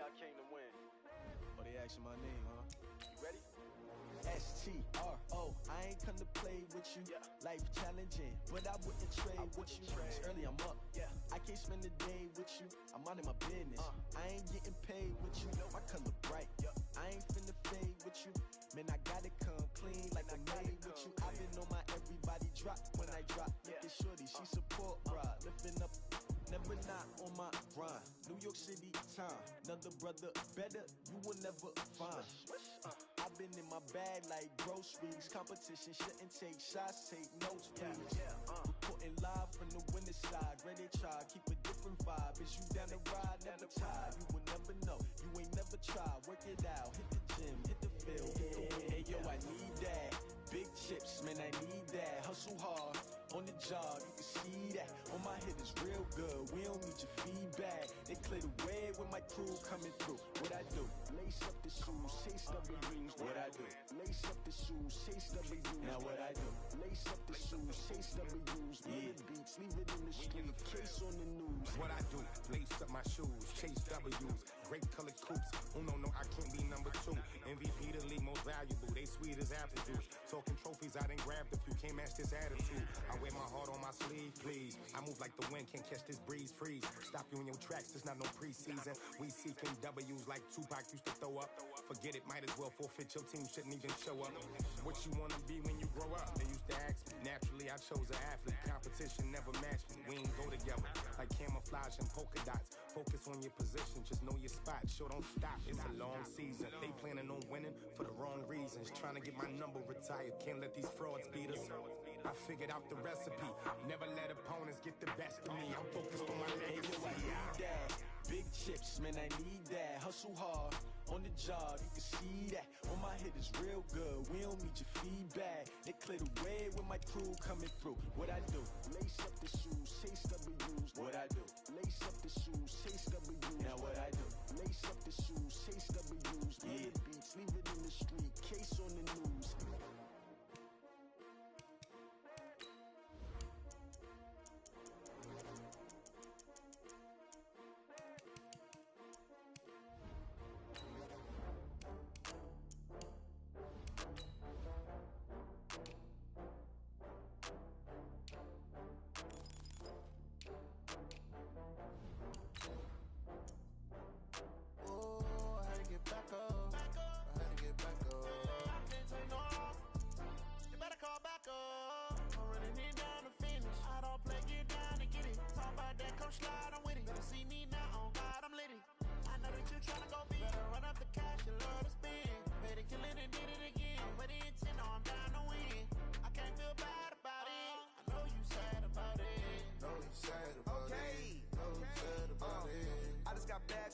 I came to win. Oh, they asking my name, huh? You ready? S-T-R-O, I ain't come to play with you. Life challenging, but I wouldn't trade with you. It's early, I'm up. I can't spend the day with you. I'm minding my business. I ain't getting paid with you. My color bright. I ain't finna fade with you. Man, I gotta come clean like I made with you. I've been on my everybody drop when I drop. Look at shorty, she support, bruh. Lifting up, never not on my grind. New York City time, another brother better, you will never find. I've been in my bag like groceries. Competition shouldn't take shots, take notes, please. Reporting live from the winning side. Ready to try, keep a different vibe. Is you down the ride, never tired. You will never know, you ain't never tried. Work it out, hit the gym, hit the field, hit the wind. Hey yo, I need that. Big chips, man, I need that. Hustle hard, on the job, you can see that. On my hit is real good, we don't need your feedback. They clear the way with my crew coming through. What I do? Lace up the shoes, chase W's. What I do? Lace up the shoes, chase W's. Now what I do? Lace up the shoes, chase W's. Leave it beats, leave it in the street, case on the news. What I do? Lace up my shoes, chase W's. Great colored coops. Oh no, I can't be number 2. MVP the league most valuable. They sweet as apple juice. Talking trophies, I done grabbed a few. Can't match this attitude. I wear my heart on my sleeve, please. I move like the wind, can't catch this breeze, freeze. Stop you in your tracks, there's not no preseason. We seeking W's like Tupac used to throw up. Forget it, might as well forfeit. Your team shouldn't even show up. What you wanna be when you grow up? They used to ask me. Naturally, I chose an athlete. Competition never matched me. We ain't go together like camouflage and polka dots. Focus on your position, just know your spot. Sure, don't stop. It's a long season. They planning on winning for the wrong reasons. Trying to get my number retired. Can't let these frauds beat us. I figured out the recipe. Never let opponents get the best of me. I'm focused on my legacy. I need that. Big chips, man, I need that. Hustle hard, on the job, you can see that. On my hit is real good, we don't need your feedback. They clear the way with my crew coming through. What I do? Lace up the shoes, chase W's. What I do? Lace up the shoes, chase W's. Now what I do? Lace up the shoes, chase W's. Leave it beats, leave it in the street, case on the news.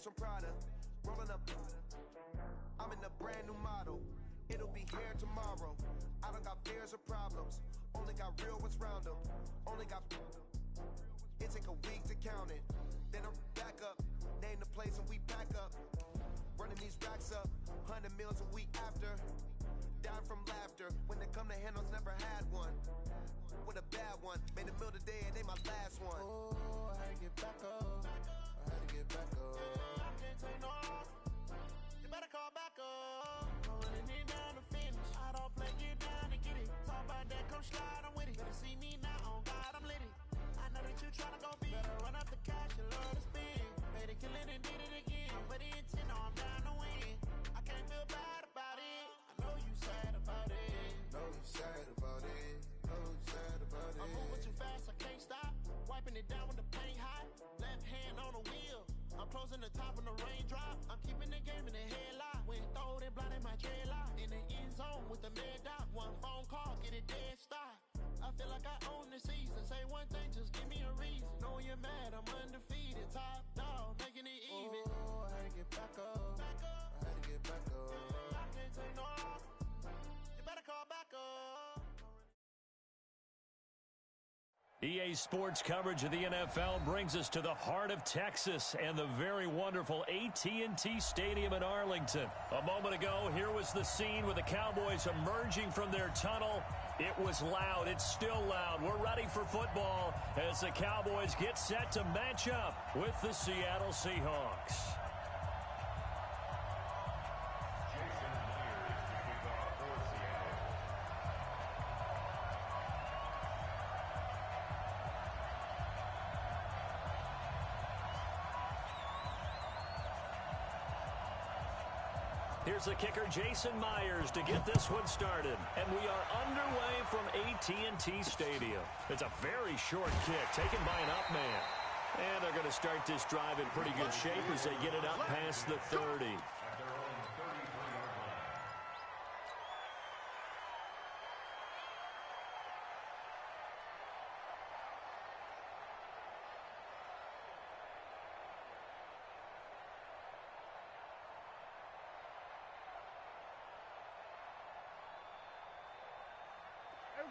From Prada, rolling up. I'm in a brand new model. It'll be here tomorrow. I don't got fears or problems. Only got real ones round them. Only got. It take a week to count it. Then I'm back up. Name the place and we back up. Running these racks up. 100 meals a week after. Dying from laughter. When it come to handles, never had one. With a bad one. Made a meal today and they my last one. Oh, I had to get back up. I had to get back up. I can't take no loss. You better call back up. I'm running it down to finish. I don't play, get down to get it. Talk about that, come slide, I'm with it. Better see me now, on God, I'm litty. I know that you tryna go big. Better run up the cash, you love to spend. Made it, kill it, and did it again. I'm with the intent, no, I'm down to win. I can't feel bad about it. I know you sad about it. Know you sad about it. Know you sad about it. I'm moving too fast, I can't stop. Wiping it down when the paint hot. Left hand on the wheel. I'm closing the top when the raindrop. I'm keeping the game in the headlock. When throwed and blinded my dreadlock. In the end zone with the mad dot. One phone call, get it dead stop. I feel like I own the season. Say one thing, just give me a reason. Knowing you're mad, I'm undefeated. Top dog, making it even. Oh, I had to get back up. I had to get back up. I can't take no loss. You better call back up. EA Sports coverage of the NFL brings us to the heart of Texas and the very wonderful AT&T Stadium in Arlington. A moment ago, here was the scene with the Cowboys emerging from their tunnel. It was loud. It's still loud. We're ready for football as the Cowboys get set to match up with the Seattle Seahawks. Here's the kicker, Jason Myers, to get this one started. And we are underway from AT&T Stadium. It's a very short kick taken by an up man. And they're going to start this drive in pretty good shape as they get it up past the 30.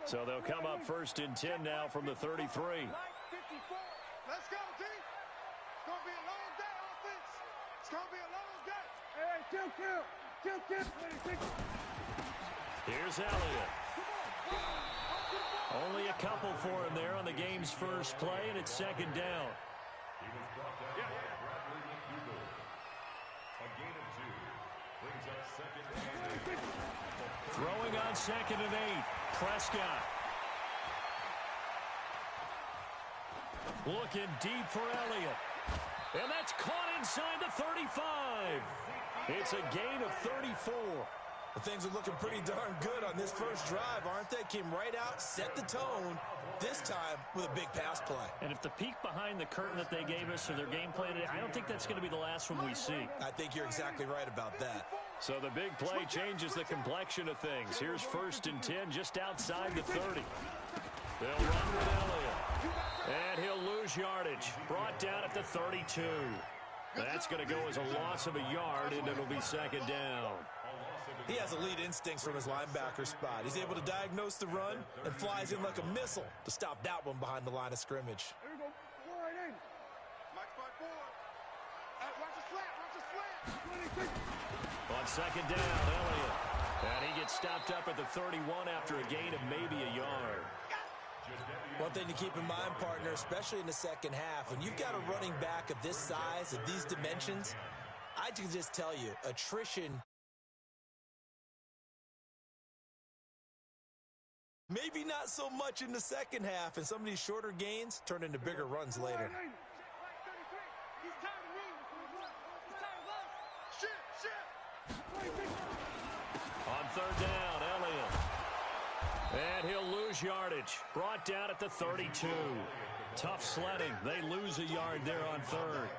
So they'll come up 1st and 10 now from the 33. Let's go, team. It's going to be a long day, offense. It's going to be a long day. Hey, kill. Here's Elliott. Only a couple for him there on the game's first play, and it's 2nd down. He was brought down by Bradley McDougal. A gain of 2 brings up 2nd and 8. Throwing on 2nd and 8. Prescott. Looking deep for Elliott. And that's caught inside the 35. It's a gain of 34. Well, things are looking pretty darn good on this first drive, aren't they? Came right out, set the tone, this time with a big pass play. And if the peek behind the curtain that they gave us or their game plan today, I don't think that's going to be the last one we see. I think you're exactly right about that. So the big play changes the complexion of things. Here's 1st and 10 just outside the 30. They'll run with Elliott. And he'll lose yardage. Brought down at the 32. That's going to go as a loss of a yard, and it'll be 2nd down. He has elite instincts from his linebacker spot. He's able to diagnose the run and flies in like a missile to stop that one behind the line of scrimmage. There we go. Mike forward. Watch the slant. On 2nd down, Elliott. And he gets stopped up at the 31 after a gain of maybe a yard. One thing to keep in mind, partner, especially in the second half, when you've got a running back of this size, of these dimensions, I can just tell you, attrition maybe not so much in the second half, and some of these shorter gains turn into bigger runs later. On 3rd down, Elliott. And he'll lose yardage. Brought down at the 32. Tough sledding. They lose a yard there on 3rd.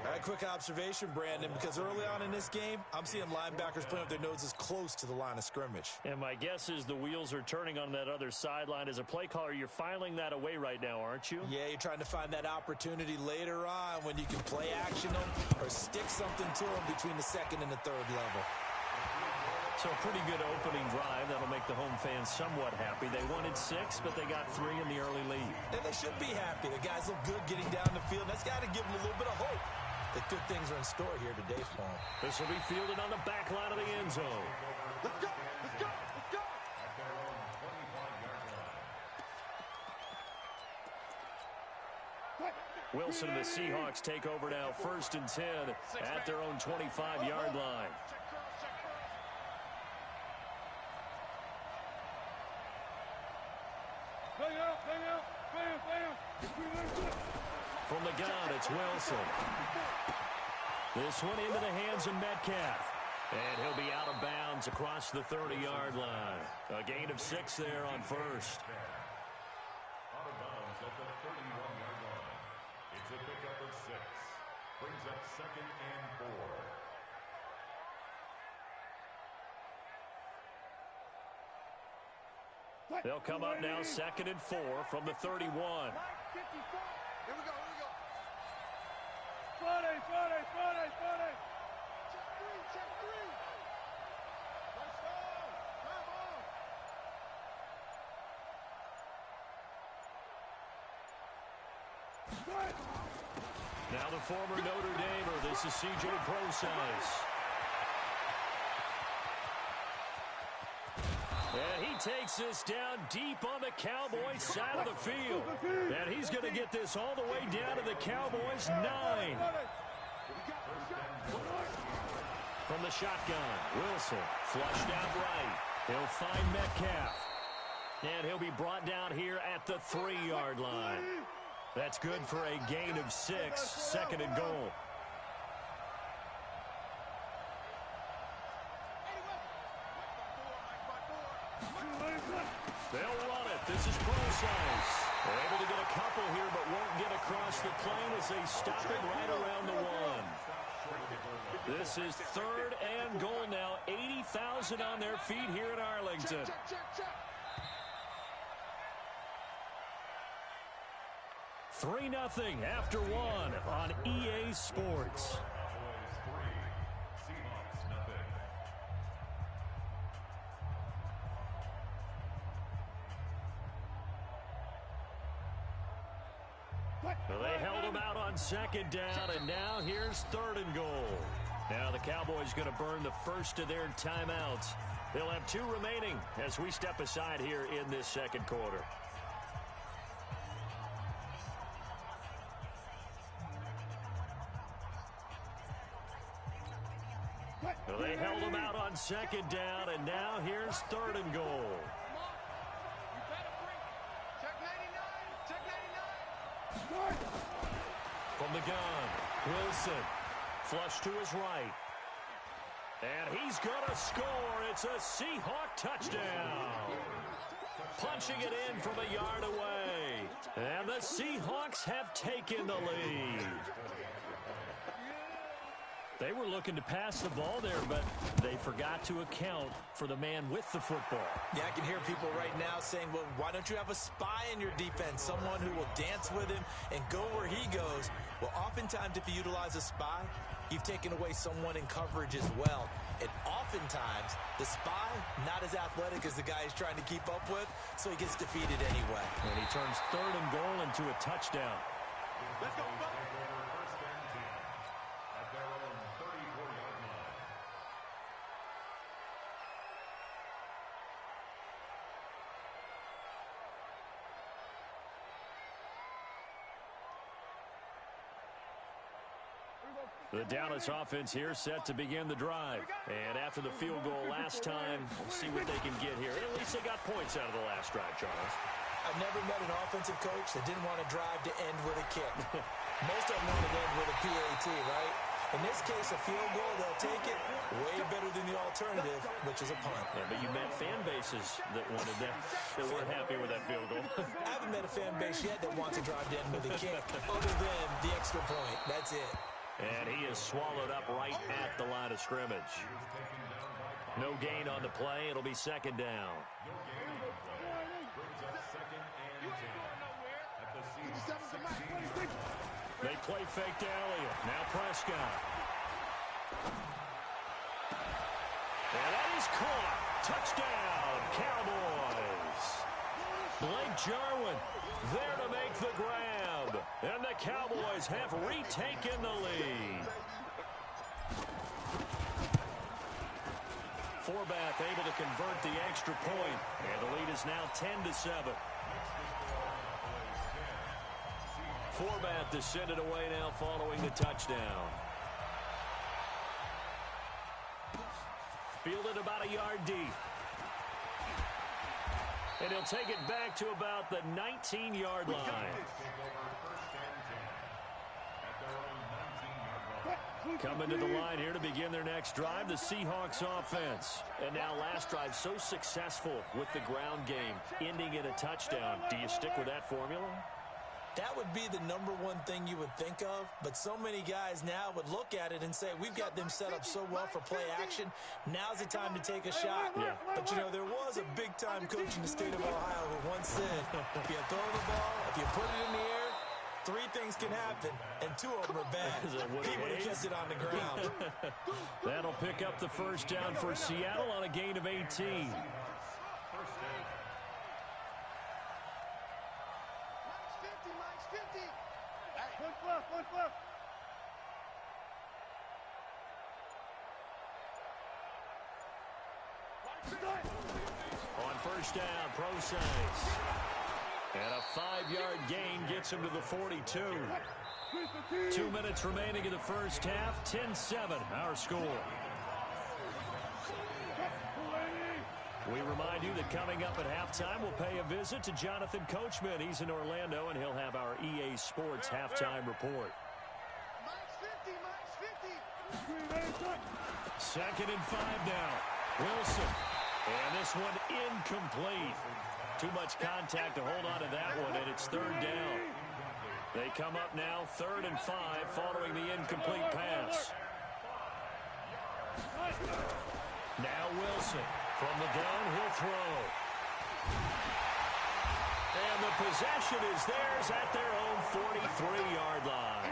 All right, quick observation, Brandon, because early on in this game, I'm seeing linebackers playing with their noses close to the line of scrimmage. And my guess is the wheels are turning on that other sideline. As a play caller, you're filing that away right now, aren't you? Yeah, you're trying to find that opportunity later on when you can play action them or stick something to them between the 2nd and the 3rd level. So a pretty good opening drive. That'll make the home fans somewhat happy. They wanted 6, but they got 3 in the early lead. And they should be happy. The guys look good getting down the field. That's got to give them a little bit of hope that good things are in store here today for them. This will be fielded on the back line of the end zone. Let's go. Wilson and the Seahawks take over now 1st and 10 at their own 25-yard line. From the gun, it's Wilson. This one into the hands of Metcalf. And he'll be out of bounds across the 30-yard line. A gain of 6 there on 1st. Out of bounds at the 31-yard line. It's a pickup of 6. Brings up 2nd and 4. They'll come up now 2nd and 4 from the 31. Here we go. Friday. Check 3. Let's go. Come on. Now the former Notre Damer. This is C.J. Procise. And he takes this down deep on the Cowboys' side of the field. And he's going to get this all the way down to the Cowboys' 9. From the shotgun, Wilson flushed out right. He'll find Metcalf. And he'll be brought down here at the 3-yard line. That's good for a gain of 6, 2nd and goal. precise. They're able to get a couple here, but won't get across the plane as they stop it right around the 1. This is 3rd and goal now. 80,000 on their feet here in Arlington. 3-0 after 1 on EA Sports. Well, they held him out on 2nd down, and now here's 3rd and goal. Now the Cowboys going to burn the first of their timeouts. They'll have 2 remaining as we step aside here in this 2nd quarter. Well, they held him out on 2nd down, and now here's 3rd and goal. From the gun, Wilson, flush to his right. And he's going to score. It's a Seahawk touchdown. Punching it in from a yard away. And the Seahawks have taken the lead. They were looking to pass the ball there, but they forgot to account for the man with the football. Yeah, I can hear people right now saying, well, why don't you have a spy in your defense, someone who will dance with him and go where he goes? Well, oftentimes if you utilize a spy, you've taken away someone in coverage as well. And oftentimes, the spy, not as athletic as the guy he's trying to keep up with, so he gets defeated anyway. And he turns 3rd and goal into a touchdown. Let's go, first and 10 at their own 34-yard line. The Dallas offense here set to begin the drive. And after the field goal last time, we'll see what they can get here. At least they got points out of the last drive, Charles. I've never met an offensive coach that didn't want to drive to end with a kick. Most of them want to end with a PAT, right? In this case, a field goal, they'll take it way better than the alternative, which is a punt. Yeah, but you met fan bases that wanted that, that weren't happy with that field goal. I haven't met a fan base yet that wants to drive to end with a kick, other than the extra point. That's it. And he is swallowed up right at the line of scrimmage. No gain on the play. It'll be 2nd down. They play fake to Elliott. Now Prescott. And that is caught. Touchdown, Cowboys. Blake Jarwin there to make the grab. And the Cowboys have retaken the lead. Forbath able to convert the extra point. And the lead is now 10-7. Forbath descended away now following the touchdown. Fielded about a yard deep. And he'll take it back to about the 19-yard line. Coming to the line here to begin their next drive, the Seahawks offense. And now last drive so successful with the ground game, ending in a touchdown. Do you stick with that formula? That would be the number one thing you would think of, but so many guys now would look at it and say, we've got them set up so well for play action, now's the time to take a shot. Yeah. But, you know, there was a big-time coach in the state of Ohio who once said, if you throw the ball, if you put it in the air, 3 things can happen, and 2 of them are bad. He would have kept it on the ground. That'll pick up the first down for Seattle on a gain of 18. On first down, Procise. And a 5-yard gain gets him to the 42. 2 minutes remaining in the first half. 10-7, our score. We remind you that coming up at halftime, we'll pay a visit to Jonathan Coachman. He's in Orlando, and he'll have our EA Sports halftime report. 2nd and 5 now. Wilson. And this one incomplete. Too much contact to hold on to that one, and it's third down. They come up now, 3rd and 5, following the incomplete pass. Now Wilson from the gun, he'll throw. And the possession is theirs at their own 43-yard line.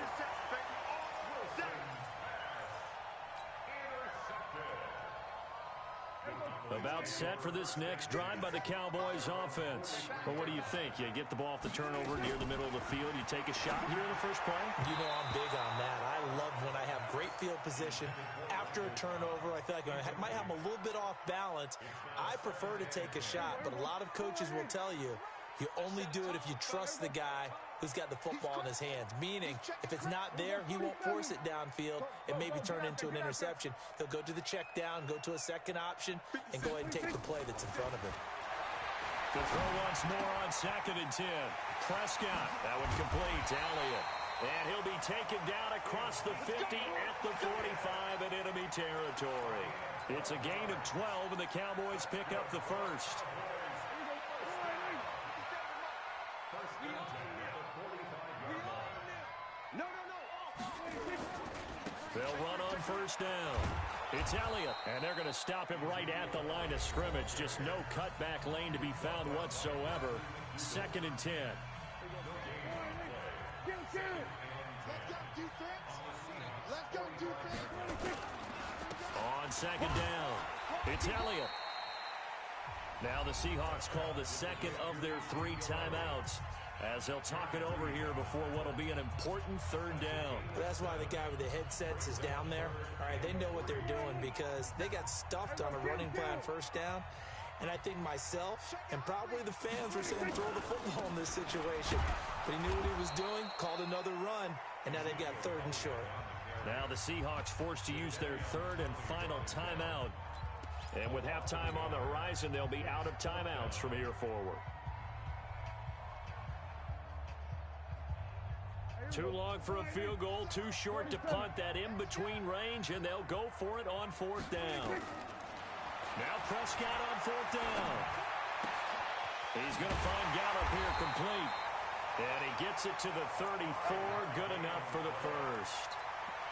About set for this next drive by the Cowboys offense. Well, what do you think? You get the ball off the turnover near the middle of the field. You take a shot here in the first play? You know I'm big on that. I love when I have great field position. After a turnover, I feel like I might have them a little bit off balance. I prefer to take a shot, but a lot of coaches will tell you, you only do it if you trust the guy who's got the football in his hands. Meaning, if it's not there, he won't force it downfield and maybe turn into an interception. He'll go to the check down, go to a second option, and go ahead and take the play that's in front of him. To throw once more on 2nd and 10. Prescott, that one complete to Elliott. And he'll be taken down across the 50 at the 45 in enemy territory. It's a gain of 12, and the Cowboys pick up the first. They'll run on first down. It's Elliott, and they're going to stop him right at the line of scrimmage. Just no cutback lane to be found whatsoever. 2nd and 10. On 2nd down, it's Elliott. Now the Seahawks call the second of their 3 timeouts, as they'll talk it over here before what will be an important 3rd down. That's why the guy with the headsets is down there. All right, they know what they're doing because they got stuffed on a running play on 1st down. And I think myself and probably the fans were saying throw the football in this situation. But he knew what he was doing, called another run, and now they've got 3rd and short. Now the Seahawks forced to use their 3rd and final timeout. And with halftime on the horizon, they'll be out of timeouts from here forward. Too long for a field goal, too short to punt. That in-between range, and they'll go for it on 4th down. Now Prescott on 4th down. He's going to find Gallup here complete. And he gets it to the 34, good enough for the first.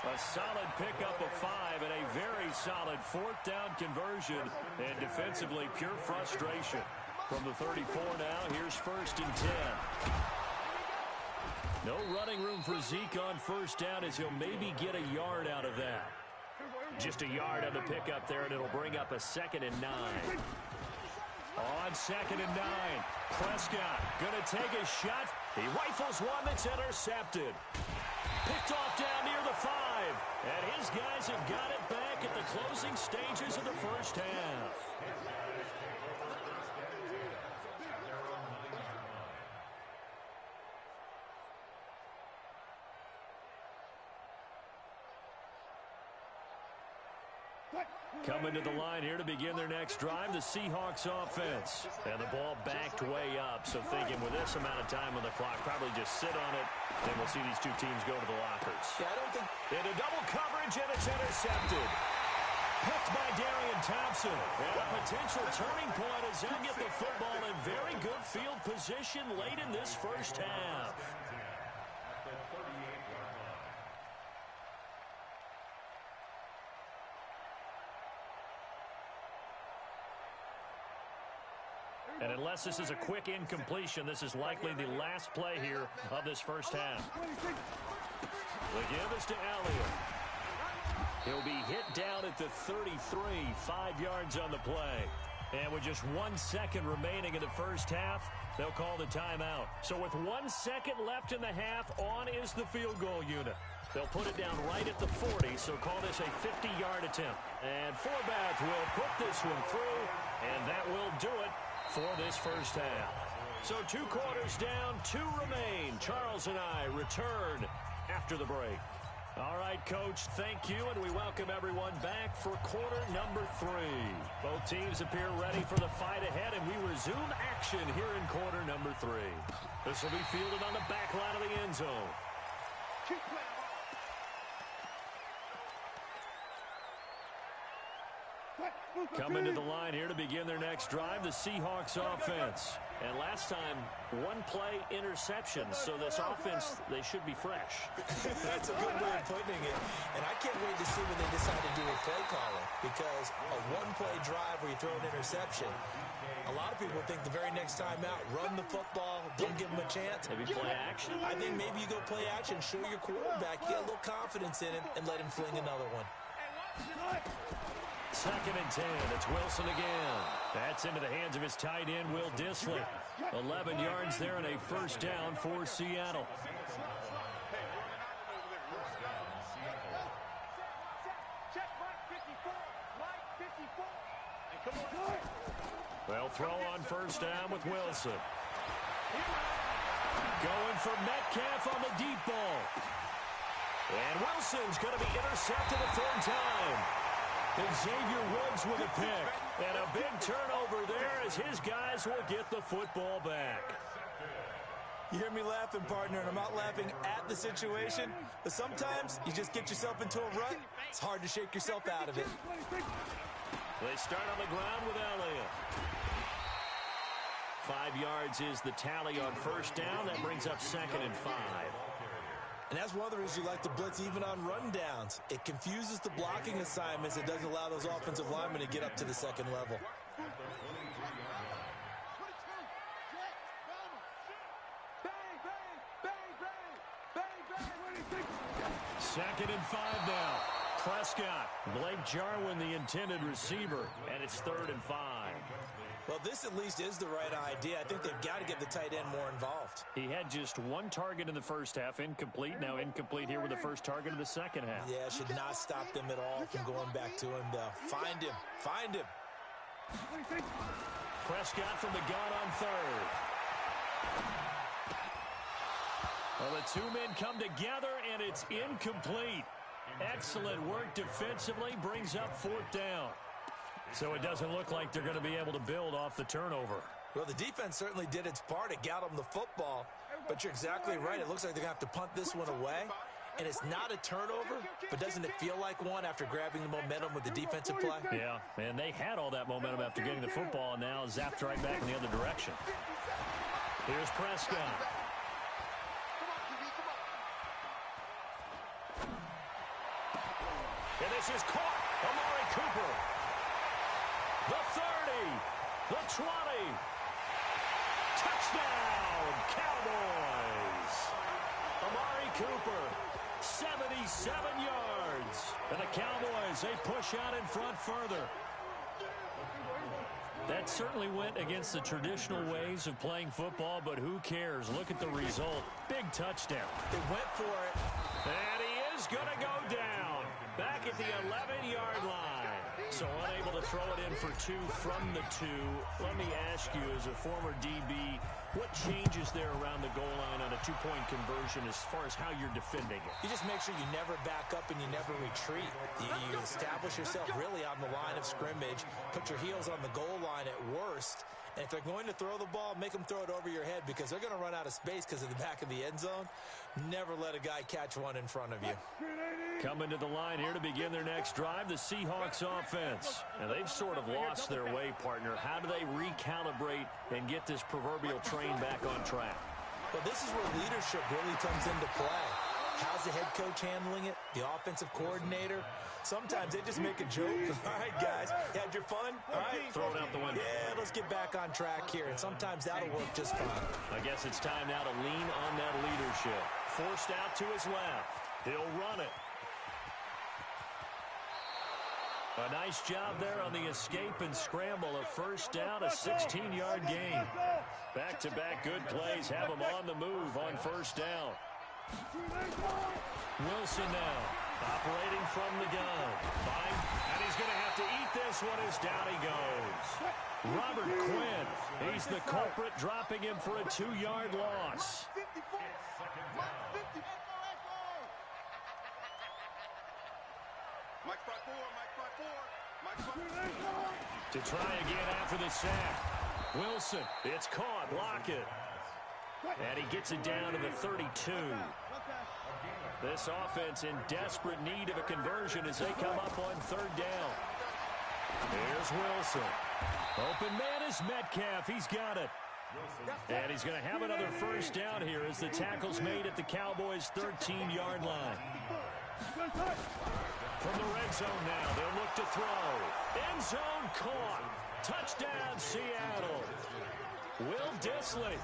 A solid pickup of 5 and a very solid 4th down conversion. And defensively, pure frustration. From the 34 now, here's 1st and 10. No running room for Zeke on 1st down, as he'll maybe get a yard out of that. Just a yard on the pickup there, and it'll bring up a 2nd and 9. On 2nd and 9, Prescott going to take a shot. He rifles one that's intercepted. Picked off down near the 5. And his guys have got it back at the closing stages of the 1st half. Coming to the line here to begin their next drive, the Seahawks offense. And the ball backed way up, so thinking with this amount of time on the clock, probably just sit on it, and we'll see these 2 teams go to the lockers. Yeah, I don't think... Into double coverage, and it's intercepted. Picked by Darian Thompson. And a potential turning point as they get the football in very good field position late in this 1st half. And unless this is a quick incompletion, this is likely the last play here of this 1st half. The give is to Elliott. He'll be hit down at the 33, 5 yards on the play. And with just 1 second remaining in the 1st half, they'll call the timeout. So with 1 second left in the half, on is the field goal unit. They'll put it down right at the 40, so call this a 50-yard attempt. And Forbath will put this one through, and that will do it for this 1st half. So 2 quarters down, 2 remain. Charles and I return after the break. All right, Coach, thank you, and we welcome everyone back for quarter number 3. Both teams appear ready for the fight ahead, and we resume action here in quarter number 3. This will be fielded on the back line of the end zone. Keep playing. What? Coming to the line here to begin their next drive, the Seahawks offense. And last time, one play interception. So this offense, they should be fresh. That's a good way of putting it. And I can't wait to see when they decide to do a play calling. Because a one-play drive where you throw an interception, a lot of people think the very next time out, run the football, don't give them a chance. Maybe play action? I think maybe you go play action, show your quarterback, get a little confidence in him, and let him fling another one. 2nd and 10. It's Wilson again. That's into the hands of his tight end, Will Dissly. 11 yards there and a first down for Seattle. They'll throw on first down with Wilson. Going for Metcalf on the deep ball. And Wilson's going to be intercepted a third time. Xavier Woods with a pick. And a big turnover there as his guys will get the football back. You hear me laughing, partner, and I'm not laughing at the situation, but sometimes you just get yourself into a rut. It's hard to shake yourself out of it. They start on the ground with Elliott. 5 yards is the tally on first down. That brings up 2nd and 5. And that's one of the reasons you like to blitz even on rundowns. It confuses the blocking assignments. It doesn't allow those offensive linemen to get up to the second level. 2nd and 5 now. Prescott, Blake Jarwin, the intended receiver, and it's 3rd and 5. Well, this at least is the right idea. I think they've got to get the tight end more involved. He had just one target in the first half, incomplete. Now incomplete here with the first target of the second half. Yeah, should not stop them at all from going back to him, though. Find him. Find him. Prescott from the gun on 3rd. Well, the two men come together, and it's incomplete. Excellent work defensively, brings up 4th down. So it doesn't look like they're going to be able to build off the turnover. Well, the defense certainly did its part. It got them the football. But you're exactly right. It looks like they're going to have to punt this one away. And it's not a turnover, but doesn't it feel like one after grabbing the momentum with the defensive play? Yeah, and they had all that momentum after getting the football, and now zapped right back in the other direction. Here's Prescott. And this is caught. Amari Cooper. The 30. The 20. Touchdown, Cowboys. Amari Cooper, 77 yards. And the Cowboys, they push out in front further. That certainly went against the traditional ways of playing football, but who cares? Look at the result. Big touchdown. They went for it. And he is going to go down. Back at the 11-yard line. So unable to throw it in for 2 from the 2. Let me ask you, as a former DB, what changes there around the goal line on a 2-point conversion as far as how you're defending it? You just make sure you never back up and you never retreat. You establish yourself really on the line of scrimmage, put your heels on the goal line at worst. And if they're going to throw the ball, make them throw it over your head because they're going to run out of space because of the back of the end zone. Never let a guy catch one in front of you. Coming to the line here to begin their next drive, the Seahawks offense. And they've sort of lost their way, partner. How do they recalibrate and get this proverbial train back on track? Well, this is where leadership really comes into play. How's the head coach handling it? The offensive coordinator? Sometimes they just make a joke. All right, guys, you had your fun? All right. Throw it out the window. Yeah, let's get back on track here. And sometimes that'll work just fine. I guess it's time now to lean on that leadership. Forced out to his left. He'll run it. A nice job there on the escape and scramble. A first down, a 16-yard gain. Back-to-back good plays have him on the move on first down. Wilson now, operating from the gun. Fine, and he's going to have to eat this one as down he goes. Robert Quinn, he's the culprit, dropping him for a 2-yard loss. To try again after the sack. Wilson, it's caught, Lockett. And he gets it down to the 32. This offense in desperate need of a conversion as they come up on 3rd down. Here's Wilson. Open man is Metcalf. He's got it. And he's going to have another first down here as the tackle's made at the Cowboys' 13-yard line. From the red zone now, they'll look to throw. End zone caught. Touchdown, Seattle. Will Dissly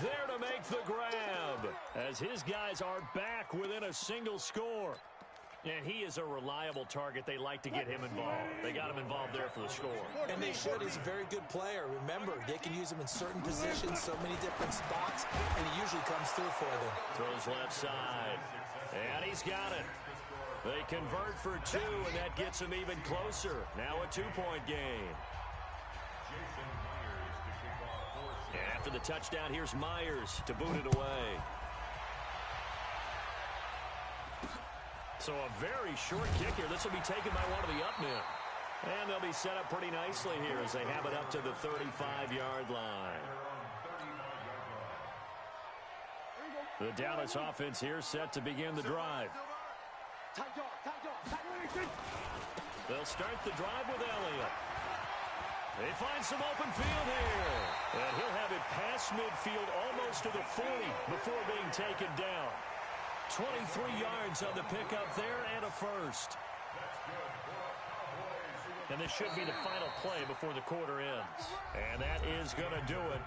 there to make the grab as his guys are back within a single score. And he is a reliable target. They like to get him involved. They got him involved there for the score. And they should. He's a very good player. Remember, they can use him in certain positions, so many different spots, and he usually comes through for them. Throws left side. And he's got it. They convert for 2, and that gets him even closer. Now a 2-point game. And after the touchdown, here's Myers to boot it away. So a very short kick here. This will be taken by one of the up men. And they'll be set up pretty nicely here as they have it up to the 35-yard line. The Dallas offense here set to begin the drive. They'll start the drive with Elliott. They find some open field here. And he'll have it past midfield almost to the 40 before being taken down. 23 yards on the pickup there and a first. And this should be the final play before the quarter ends. And that is going to do it.